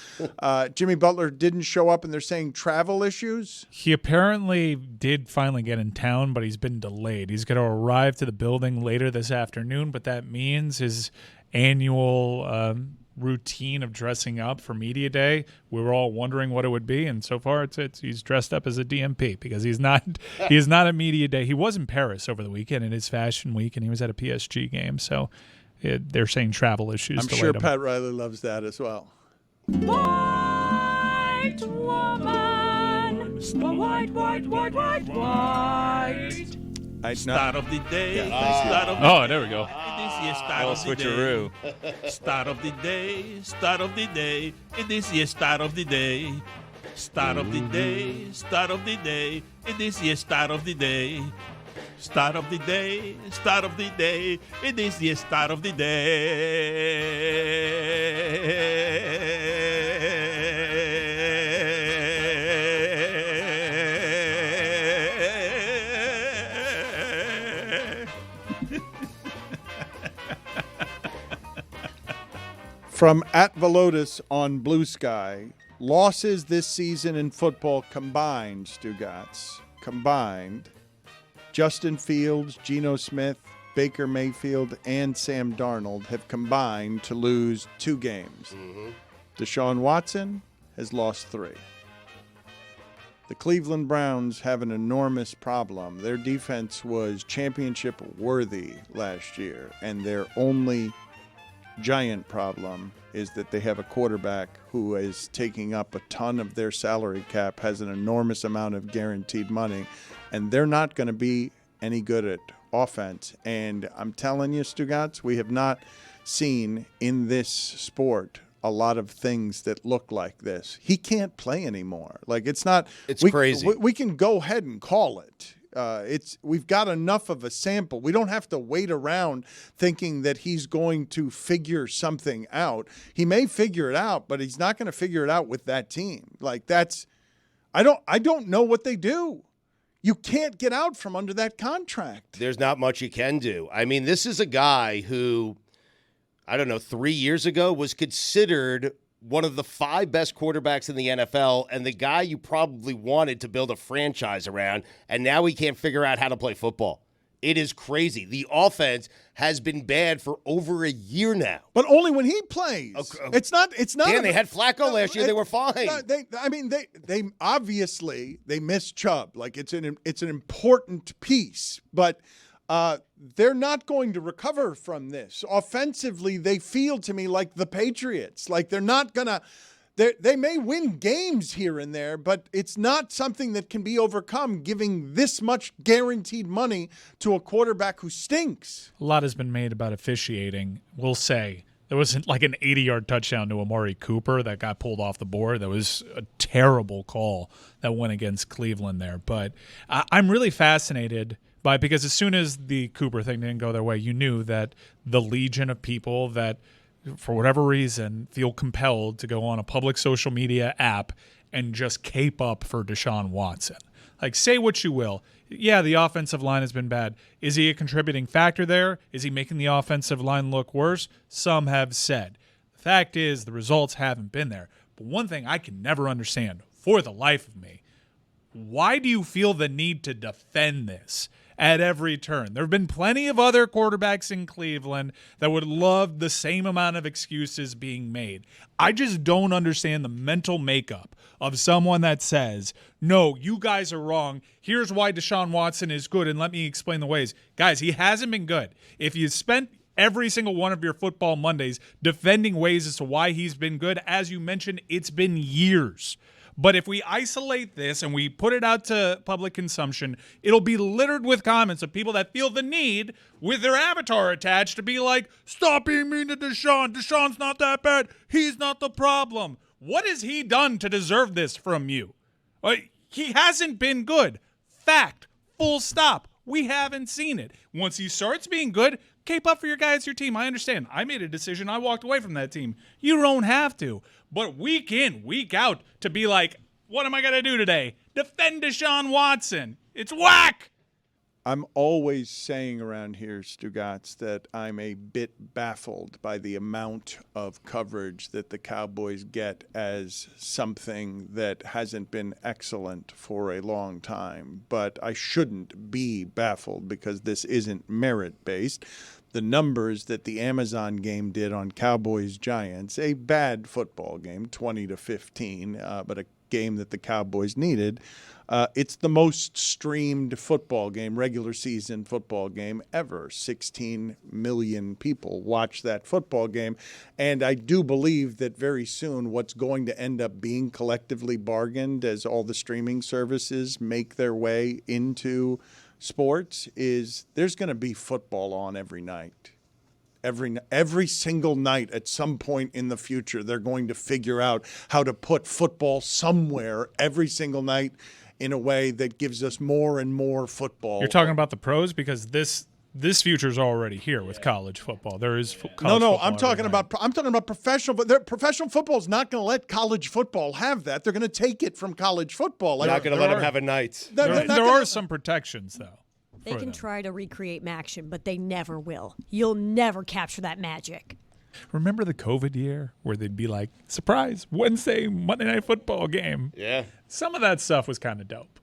Jimmy Butler didn't show up, and they're saying travel issues. He apparently did finally get in town, but he's been delayed. He's going to arrive to the building later this afternoon, but that means his annual routine of dressing up for media day, we were all wondering what it would be, and so far he's dressed up as a DMP because he is not at media day. He was in Paris over the weekend in his fashion week, and he was at a PSG game, so they're saying travel issues. I'm sure Pat Riley loves that as well. White woman, white. Start of the day. There we go. Start of the switcheroo. Start of the day. Start of the day. It is the start of the day. Start of the day. Start of the day. It is the start of the day. Start of the day. Start of the day. It is the start of the day. From @Velotis on Blue Sky, losses this season in football combined, Stugotz, Justin Fields, Geno Smith, Baker Mayfield, and Sam Darnold have combined to lose 2 games. Deshaun Watson has lost 3. The Cleveland Browns have an enormous problem. Their defense was championship worthy last year, and their only giant problem is that they have a quarterback who is taking up a ton of their salary cap, has an enormous amount of guaranteed money, and they're not going to be any good at offense. And I'm telling you, Stugotz, we have not seen in this sport a lot of things that look like this. He can't play anymore. Like, it's crazy. We can go ahead and call it. We've got enough of a sample. We don't have to wait around thinking that he's going to figure something out. He may figure it out, but he's not going to figure it out with that team. Like, I don't know what they do. You can't get out from under that contract. There's not much you can do. I mean, this is a guy who, 3 years ago was considered one of the 5 best quarterbacks in the NFL and the guy you probably wanted to build a franchise around, and now he can't figure out how to play football. It is crazy. The offense has been bad for over a year now. But only when he plays. It's not. Dan, they had Flacco last year. They were fine. They obviously they missed Chubb. Like, it's an important piece, but they're not going to recover from this. Offensively, they feel to me like the Patriots. Like, they're not going to – they may win games here and there, but it's not something that can be overcome giving this much guaranteed money to a quarterback who stinks. A lot has been made about officiating. We'll say there wasn't like an 80-yard touchdown to Amari Cooper that got pulled off the board. That was a terrible call that went against Cleveland there. But I'm really fascinated – because as soon as the Cooper thing didn't go their way, you knew that the legion of people that, for whatever reason, feel compelled to go on a public social media app and just cape up for Deshaun Watson. Like, say what you will. Yeah, the offensive line has been bad. Is he a contributing factor there? Is he making the offensive line look worse? Some have said. The fact is, the results haven't been there. But one thing I can never understand, for the life of me, why do you feel the need to defend this at every turn? There have been plenty of other quarterbacks in Cleveland that would love the same amount of excuses being made. I just don't understand the mental makeup of someone that says, no, you guys are wrong. Here's why Deshaun Watson is good, and let me explain the ways. Guys, he hasn't been good. If you spent every single one of your football Mondays defending ways as to why he's been good, as you mentioned, it's been years. But if we isolate this and we put it out to public consumption, it'll be littered with comments of people that feel the need, with their avatar attached, to be like, stop being mean to Deshaun. Deshaun's not that bad. He's not the problem. What has he done to deserve this from you? He hasn't been good. Fact. Full stop. We haven't seen it. Once he starts being good, cape up for your guys, your team. I understand. I made a decision. I walked away from that team. You don't have to. But week in, week out, to be like, what am I going to do today? Defend Deshaun Watson. It's whack. I'm always saying around here, Stugotz, that I'm a bit baffled by the amount of coverage that the Cowboys get as something that hasn't been excellent for a long time. But I shouldn't be baffled because this isn't merit-based. The numbers that the Amazon game did on Cowboys-Giants, a bad football game, 20-15, but a game that the Cowboys needed. It's the most streamed football game, regular season football game ever. 16 million people watch that football game. And I do believe that very soon what's going to end up being collectively bargained as all the streaming services make their way into sports is there's going to be football on every night. Every single night at some point in the future, they're going to figure out how to put football somewhere every single night in a way that gives us more and more football. You're talking about the pros because this future's already here with college football. There is college no. football I'm talking about professional. But professional football is not going to let college football have that. They're going to take it from college football. Not going to let them have a night. There are some protections though. They can try to recreate Maction, but they never will. You'll never capture that magic. Remember the COVID year where they'd be like, surprise, Wednesday, Monday Night Football game? Yeah. Some of that stuff was kind of dope.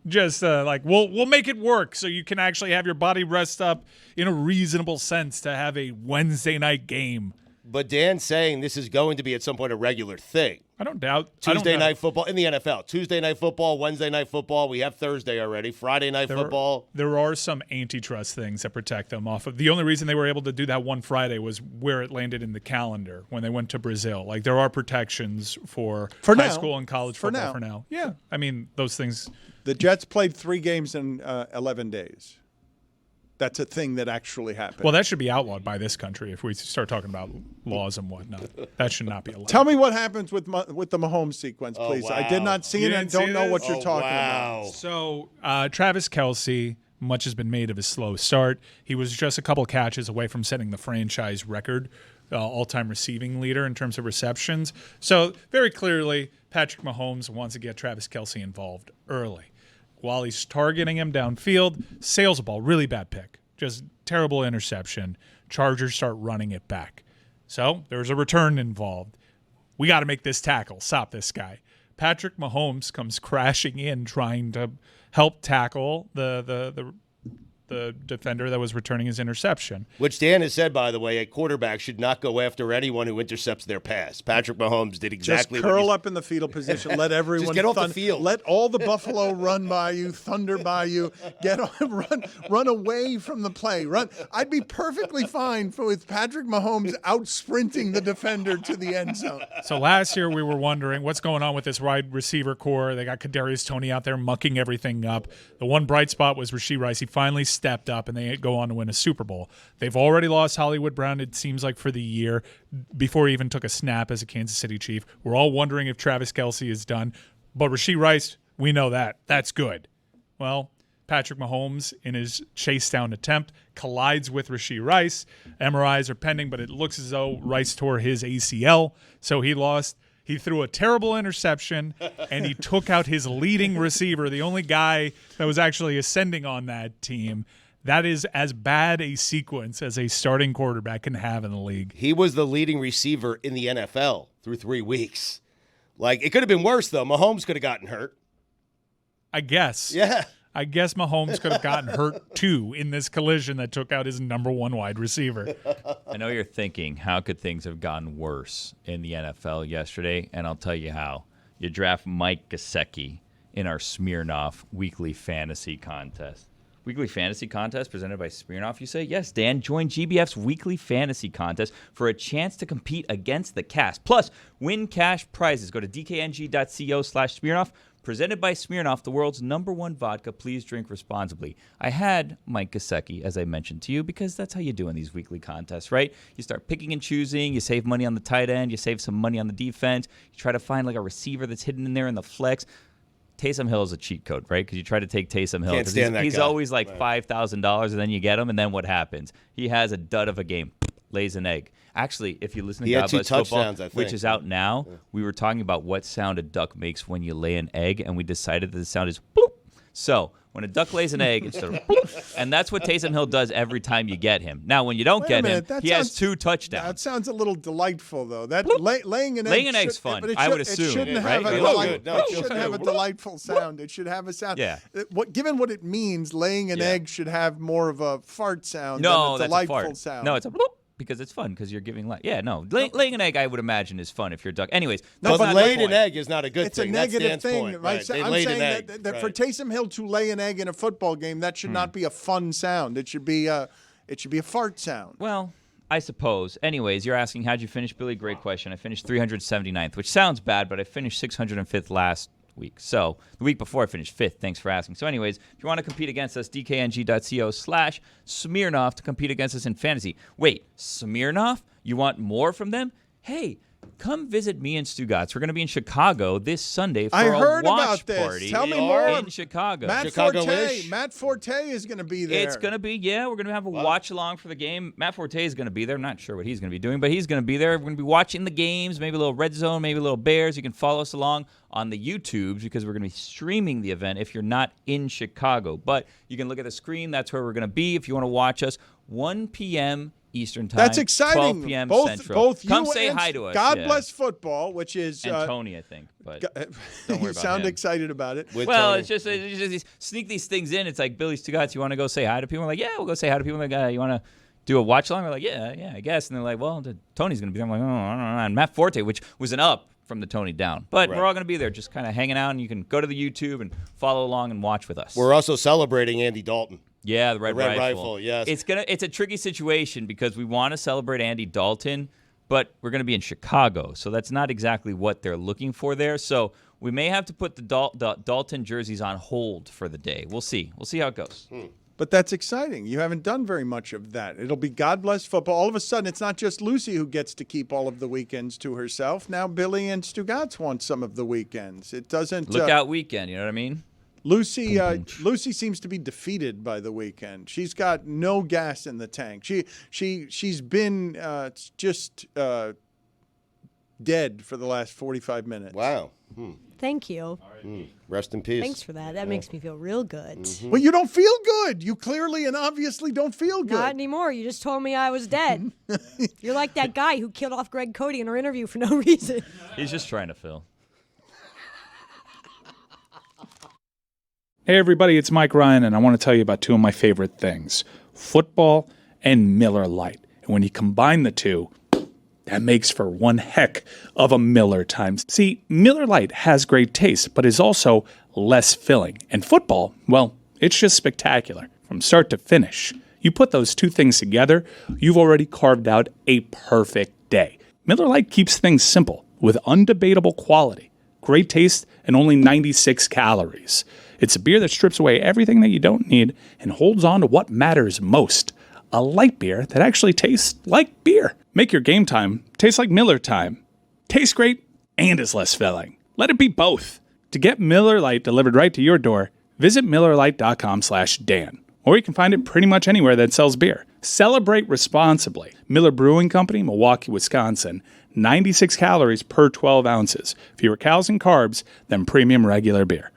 Just like, we'll make it work so you can actually have your body rest up in a reasonable sense to have a Wednesday night game. But Dan's saying this is going to be at some point a regular thing. I don't doubt. Tuesday night football in the NFL. Tuesday night football, Wednesday night football. We have Thursday already. Friday night football. There are some antitrust things that protect them off of. The only reason they were able to do that one Friday was where it landed in the calendar when they went to Brazil. Like there are protections for high school and college football for now. Yeah, I mean those things. The Jets played 3 games in 11 days. That's a thing that actually happened. Well, that should be outlawed by this country if we start talking about laws and whatnot. That should not be allowed. Tell me what happens with the Mahomes sequence, please. Wow. I did not see it and don't know what you're talking about. So Travis Kelsey, much has been made of his slow start. He was just a couple catches away from setting the franchise record, all-time receiving leader in terms of receptions. So very clearly, Patrick Mahomes wants to get Travis Kelsey involved early. While he's targeting him downfield, sails a ball, really bad pick. Just terrible interception. Chargers start running it back. So there's a return involved. We got to make this tackle, stop this guy. Patrick Mahomes comes crashing in trying to help tackle the defender that was returning his interception. Which Dan has said, by the way, a quarterback should not go after anyone who intercepts their pass. Patrick Mahomes did exactly Just curl up in the fetal position. Let everyone just get off the field. Let all the buffalo run by you, thunder by you. Get on, run away from the play. Run. I'd be perfectly fine with Patrick Mahomes out sprinting the defender to the end zone. So last year we were wondering what's going on with this wide receiver core. They got Kadarius Toney out there mucking everything up. The one bright spot was Rashee Rice. He finally stepped up, and they go on to win a Super Bowl. They've already lost Hollywood Brown, it seems like, for the year before he even took a snap as a Kansas City Chief. We're all wondering if Travis Kelsey is done. But Rashee Rice, we know that. That's good. Well, Patrick Mahomes, in his chase down attempt, collides with Rashee Rice. MRIs are pending, but it looks as though Rice tore his ACL, so he lost. He threw a terrible interception, and he took out his leading receiver, the only guy that was actually ascending on that team. That is as bad a sequence as a starting quarterback can have in the league. He was the leading receiver in the NFL through 3 weeks. Like, it could have been worse, though. Mahomes could have gotten hurt. I guess. Yeah. I guess Mahomes could have gotten hurt, too, in this collision that took out his number one wide receiver. I know you're thinking, how could things have gotten worse in the NFL yesterday? And I'll tell you how. You draft Mike Gesicki in our Smirnoff Weekly Fantasy Contest. Weekly Fantasy Contest presented by Smirnoff, you say? Yes, Dan. Join GBF's Weekly Fantasy Contest for a chance to compete against the cast. Plus, win cash prizes. Go to dkng.co/Smirnoff. Presented by Smirnoff, the world's #1 vodka. Please drink responsibly. I had Mike Gesicki, as I mentioned to you, because that's how you do in these weekly contests, right? You start picking and choosing. You save money on the tight end. You save some money on the defense. You try to find like a receiver that's hidden in there in the flex. Taysom Hill is a cheat code, right? Because you try to take Taysom Hill. Can't stand that he's guy. always like $5,000, and then you get him, and then what happens? He has a dud of a game. lays an egg. Actually, if you listen to He had God 2 Bless Football, touchdowns, I think. which is out now, we were talking about what sound a duck makes when you lay an egg, and we decided that the sound is bloop. So when a duck lays an egg, it's sort of bloop, and that's what Taysom Hill does every time you get him. Now, when you don't get him, he has 2 touchdowns. That sounds a little delightful, though. That laying an egg. Laying an egg's fun, I would assume. It shouldn't right? have a delightful sound. It should have a sound. Yeah. Given what it means, laying an egg should have more of a fart sound than a that's delightful a fart. sound. No, it's a bloop. Because it's fun, because you're giving life. Yeah, no. Laying an egg, I would imagine, is fun if you're a duck. Anyways. No, but laying an point. egg is not a good it's thing. It's a negative That's thing, point. right? They I'm laid saying an egg. that for Taysom Hill to lay an egg in a football game, that should not be a fun sound. It should be a fart sound. Well, I suppose. Anyways, you're asking, how'd you finish, Billy? Great question. I finished 379th, which sounds bad, but I finished 605th last week. So the week before I finished 5th. Thanks for asking. So anyways, if you want to compete against us, dkng.co/Smirnoff to compete against us in fantasy. Wait, Smirnoff? You want more from them? Hey, come visit me and Stugotz. We're going to be in Chicago this Sunday for a watch about this. party. Tell me more. In Chicago. Matt Forte is going to be there. It's going to be, we're going to have a watch along for the game. Matt Forte is going to be there. I'm not sure what he's going to be doing, but he's going to be there. We're going to be watching the games, maybe a little Red Zone, maybe a little Bears. You can follow us along on the YouTubes because we're going to be streaming the event if you're not in Chicago. But you can look at the screen. That's where we're going to be if you want to watch us. 1 p.m. Eastern time. That's exciting. 12 p.m. Both Come you say and hi to us. God bless football, which is and Tony, I think. But don't worry you about sound him. excited about it. It's just sneak these things in. It's like, Billy Stugotz, you want to go say hi to people? We're like, yeah, we'll go say hi to people. Like, you want to do a watch along? We're like, yeah, I guess. And they're like, well, Tony's going to be there. I'm like, oh, I don't know. And Matt Forte, which was an up from the Tony down. But we're all going to be there just kind of hanging out, and you can go to the YouTube and follow along and watch with us. We're also celebrating Andy Dalton. Yeah, the Red Rifle. Yes. It's a tricky situation because we want to celebrate Andy Dalton, but we're going to be in Chicago, so that's not exactly what they're looking for there. So we may have to put the Dalton jerseys on hold for the day. We'll see. We'll see how it goes. But that's exciting. You haven't done very much of that. It'll be God bless football. All of a sudden, it's not just Lucy who gets to keep all of the weekends to herself. Now Billy and Stugotz want some of the weekends. It doesn't look out weekend. You know what I mean? Lucy seems to be defeated by the weekend. She's got no gas in the tank. She's been dead for the last 45 minutes. Wow. Thank you. Rest in peace. Thanks for that. That makes me feel real good. Well, you don't feel good. You clearly and obviously don't feel good. Not anymore. You just told me I was dead. You're like that guy who killed off Greg Cody in our interview for no reason. He's just trying to fill. Hey everybody, it's Mike Ryan, and I want to tell you about two of my favorite things, football and Miller Lite. And when you combine the two, that makes for one heck of a Miller time. See, Miller Lite has great taste, but is also less filling. And football, well, it's just spectacular from start to finish. You put those two things together, you've already carved out a perfect day. Miller Lite keeps things simple with undebatable quality, great taste, and only 96 calories. It's a beer that strips away everything that you don't need and holds on to what matters most. A light beer that actually tastes like beer. Make your game time taste like Miller time. Tastes great and is less filling. Let it be both. To get Miller Lite delivered right to your door, visit MillerLite.com/Dan. Or you can find it pretty much anywhere that sells beer. Celebrate responsibly. Miller Brewing Company, Milwaukee, Wisconsin. 96 calories per 12 ounces. Fewer calories and carbs than premium regular beer.